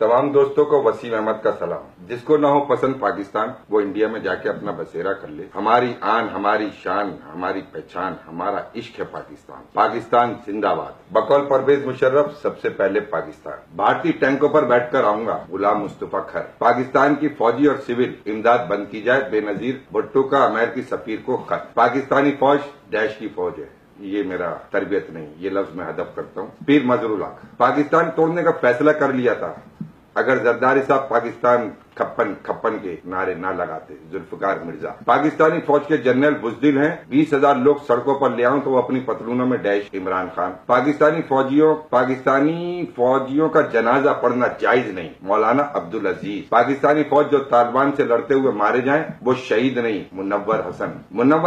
تمام دوستوں کو وسیم احمد کا سلام۔ جس کو نہ ہو پسند پاکستان، وہ انڈیا میں جا کے اپنا بسیرا کر لے۔ ہماری آن، ہماری شان، ہماری پہچان، ہمارا عشق ہے پاکستان۔ پاکستان زندہ باد۔ بقول پرویز مشرف، سب سے پہلے پاکستان۔ بھارتی ٹینکوں پر بیٹھ کر آؤں گا، غلام مصطفیٰ کھر۔ پاکستان کی فوجی اور سول امداد بند کی جائے، بے نظیر بھٹو کا امریکی سفیر کو خط۔ پاکستانی فوج ڈیش کی فوج ہے، یہ میرا تربیت نہیں، یہ لفظ میں ہدف کرتا ہوں۔ پیر مظہر الحق۔ پاکستان توڑنے کا فیصلہ کر لیا تھا اگر زرداری صاحب پاکستان کھپن کے نعرے نہ لگاتے۔ ذوالفقار مرزا۔ پاکستانی فوج کے جنرل بزدل ہیں، 20,000 لوگ سڑکوں پر لے آؤں تو وہ اپنی پتلونوں میں ڈیش عمران خان۔ پاکستانی فوجیوں کا جنازہ پڑھنا جائز نہیں، مولانا عبدالعزیز۔ پاکستانی فوج جو طالبان سے لڑتے ہوئے مارے جائیں وہ شہید نہیں، منور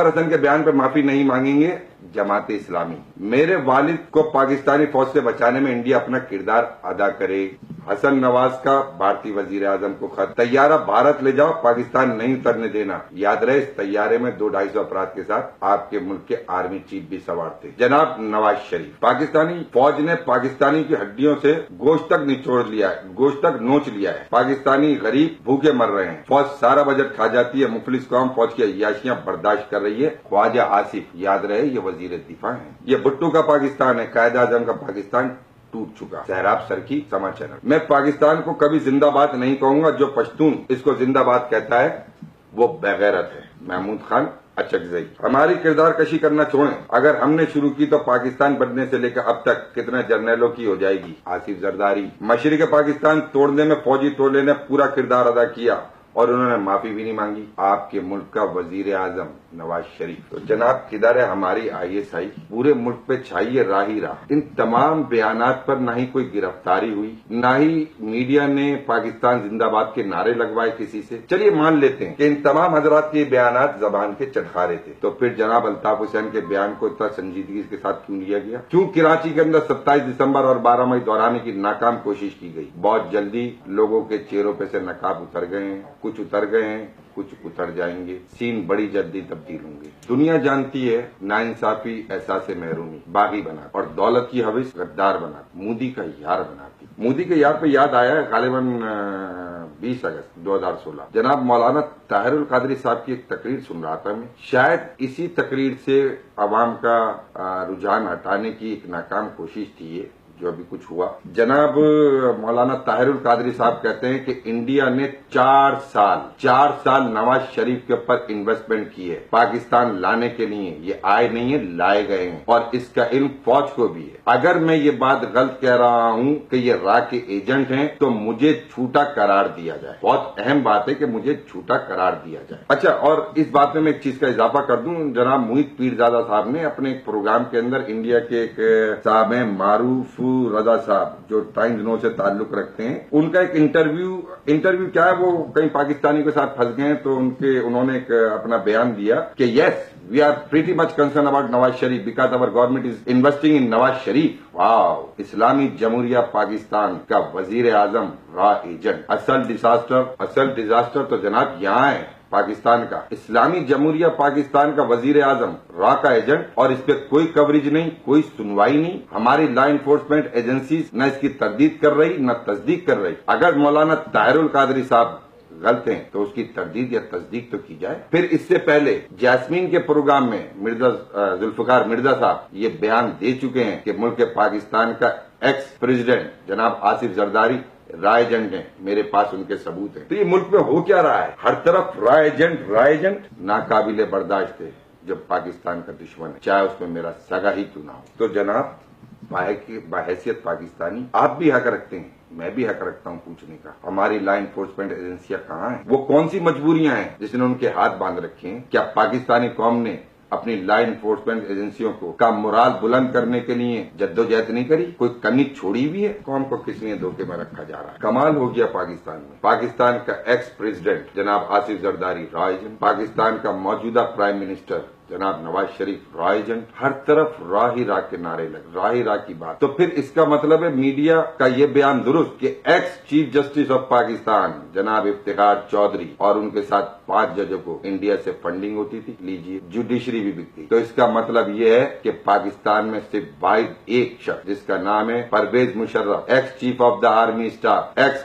حسن کے بیان پر معافی نہیں مانگیں گے جماعت اسلامی۔ میرے والد کو پاکستانی فوج سے بچانے میں انڈیا اپنا کردار ادا کرے۔ حسن نواز کا بھارتی وزیر اعظم کو خط۔ طیارہ بھارت لے جاؤ، پاکستان نہیں اترنے دینا۔ یاد رہے اس طیارے میں 200-250 افراد کے ساتھ آپ کے ملک کے آرمی چیف بھی سوار تھے۔ جناب نواز شریف۔ پاکستانی فوج نے پاکستانی کی ہڈیوں سے گوشت تک نوچ لیا ہے۔ پاکستانی غریب بھوکے مر رہے ہیں، فوج سارا بجٹ کھا جاتی ہے، مفلس قوم فوج کی عیاشیاں برداشت کر رہی ہے۔ خواجہ آصف، یاد رہے یہ وزیر دفاع ہیں۔ یہ بھٹو کا پاکستان ہے، قائد اعظم کا پاکستان ٹوٹ چکا۔ سہراب سرکی، سما چینل۔ میں پاکستان کو کبھی زندہ باد نہیں کہوں گا، جو پشتون اس کو زندہ باد کہتا ہے وہ بغیرت ہے۔ محمود خان اچکزئی۔ ہماری کردار کشی کرنا چھوڑیں، اگر ہم نے شروع کی تو پاکستان بننے سے لے کر اب تک کتنے جرنیلوں کی ہو جائے گی۔ آصف زرداری۔ مشرق پاکستان توڑنے میں فوجی ٹولے نے پورا کردار ادا کیا اور انہوں نے معافی بھی نہیں مانگی۔ آپ کے ملک کا وزیر اعظم نواز شریف۔ تو جناب کدھر ہے ہماری ISI؟ پورے ملک پہ چھائی ہے راہ ہی راہ۔ ان تمام بیانات پر نہ ہی کوئی گرفتاری ہوئی، نہ ہی میڈیا نے پاکستان زندہ باد کے نعرے لگوائے کسی سے۔ چلیے مان لیتے ہیں کہ ان تمام حضرات کے بیانات زبان کے چٹخارے تھے، تو پھر جناب الطاف حسین کے بیان کو اتنا سنجیدگی کے ساتھ کیوں لیا گیا؟ کیوں کراچی کے اندر 27 دسمبر اور 12 مئی دہرانے کی ناکام کوشش کی گئی؟ بہت جلدی لوگوں کے چہروں پہ سے نقاب اتر گئے ہیں، کچھ اتر گئے ہیں، کچھ اتر جائیں گے۔ سین بڑی جلدی تبدیل ہوں گے۔ دنیا جانتی ہے ناانصافی احساس محرومی باغی بنا اور دولت کی حوث غدار بنا، مودی کا یار بناتی۔ مودی کے یار پہ یاد آیا ہے غالباً 20 اگست 2016 جناب مولانا طاہر القادری صاحب کی ایک تقریر سن رہا تھا میں۔ شاید اسی تقریر سے عوام کا رجحان ہٹانے کی ایک ناکام کوشش تھی یہ جو ابھی کچھ ہوا۔ جناب مولانا طاہر القادری صاحب کہتے ہیں کہ انڈیا نے 4 سال نواز شریف کے اوپر انویسٹمنٹ کی ہے پاکستان لانے کے لیے۔ یہ آئے نہیں ہے، لائے گئے ہیں، اور اس کا علم فوج کو بھی ہے۔ اگر میں یہ بات غلط کہہ رہا ہوں کہ یہ را کے ایجنٹ ہیں تو مجھے جھوٹا قرار دیا جائے۔ بہت اہم بات ہے کہ مجھے جھوٹا قرار دیا جائے۔ اچھا، اور اس بات میں ایک چیز کا اضافہ کر دوں، جناب محیط پیرزادہ صاحب نے اپنے ایک پروگرام کے اندر انڈیا کے ایک صاحب ہیں معروف رضا صاحب جو ٹائمز نو سے تعلق رکھتے ہیں، ان کا ایک انٹرویو کیا ہے، وہ کئی پاکستانی کے ساتھ پھنس گئے ہیں تو انہوں نے ایک اپنا بیان دیا کہ yes we are pretty much concern about Nawaz Sharif because our government is investing in Nawaz Sharif. Wow! اسلامی جمہوریہ پاکستان کا وزیر اعظم را ایجنٹ۔ اصل ڈیزاسٹر تو جناب یہاں ہے پاکستان کا۔ اسلامی جمہوریہ پاکستان کا وزیر اعظم را کا ایجنٹ، اور اس پہ کوئی کوریج نہیں، کوئی سنوائی نہیں۔ ہماری لا انفورسمنٹ ایجنسیز نہ اس کی تردید کر رہی نہ تصدیق کر رہی۔ اگر مولانا طاہر القادری صاحب غلط ہیں تو اس کی تردید یا تصدیق تو کی جائے۔ پھر اس سے پہلے جاسمین کے پروگرام میں ذوالفقار مرزا صاحب یہ بیان دے چکے ہیں کہ ملک پاکستان کا ایکس پریزیڈنٹ جناب آصف زرداری را ایجنٹ ہیں، میرے پاس ان کے ثبوت ہیں۔ تو یہ ملک میں ہو کیا رہا ہے؟ ہر طرف را ایجنٹ ناقابل برداشت ہے جو پاکستان کا دشمن ہے، چاہے اس میں میرا سگا ہی کیوں نہ ہو۔ تو جناب بحیثیت پاکستانی آپ بھی حق رکھتے ہیں، میں بھی حق رکھتا ہوں پوچھنے کا، ہماری لا انفورسمنٹ ایجنسیاں کہاں ہیں؟ وہ کون سی مجبوریاں ہیں جس نے ان کے ہاتھ باندھ رکھے ہیں؟ کیا پاکستانی قوم نے اپنی لا انفورسمنٹ ایجنسیوں کا morale بلند کرنے کے لیے جدوجہد نہیں کری؟ کوئی کمی چھوڑی بھی ہے؟ قوم کو کس لیے دھوکے میں رکھا جا رہا ہے؟ کمال ہو گیا پاکستان میں۔ پاکستان کا ایکس پریزیڈنٹ جناب آصف زرداری را ایجنٹ، پاکستان کا موجودہ پرائم منسٹر جناب نواز شریف را ایجنٹ، ہر طرف راہ ہی راہ کے نعرے لگ، راہ ہی راہ کی بات۔ تو پھر اس کا مطلب ہے میڈیا کا یہ بیان درست کہ x chief justice of Pakistan جناب افتخار چودھری اور ان کے ساتھ 5 ججوں کو انڈیا سے فنڈنگ ہوتی تھی، لیجیے جوڈیشری بھی بکتی۔ تو اس کا مطلب یہ ہے کہ پاکستان میں صرف واحد ایک شخص جس کا نام ہے Pervez Musharraf, ex chief of the army staff, x